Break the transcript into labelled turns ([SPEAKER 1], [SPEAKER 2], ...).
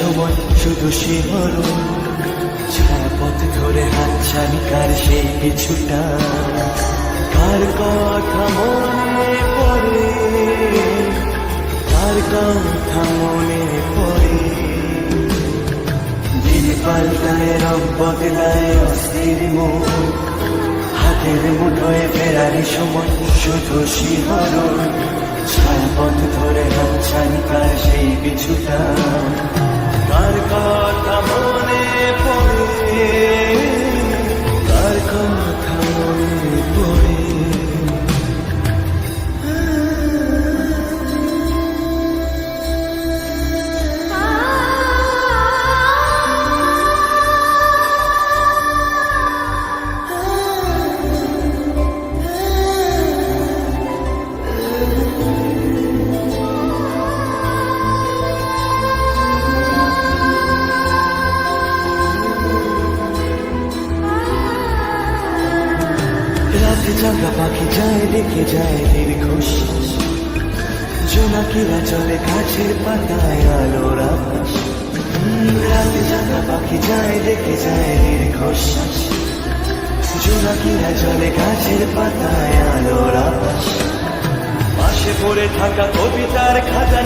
[SPEAKER 1] সময় শুধু শিহরণ, ছায়াপথ ধরে হাতছানি কার সেই কিছুটা, কার কথা মনে পড়ে, কার কথা মনে পড়ে। দিন পাল্টায় রং বদলায় অস্থির মন, হাতের মুঠোয় ফেরারি সময় শুধু শিহরণ, ছায়াপথ ধরে হাতছানি কার সেই কিছুটা, কার কথা মনে পড়ে, কার কথা মনে পড়ে। রাতে জাগা পাখি যায় দেখে যায় নির্ঘোষ, জোনাকিরা চলে গাছের পাতায় আলোর আকাশ। রাতে জাগা পাখি যায় দেখে যায় নির্ঘোষ, জোনাকিরা চলে গাছের পাতায় আলোর আকাশ। পাশে পড়ে থাকা কবিতার খাতা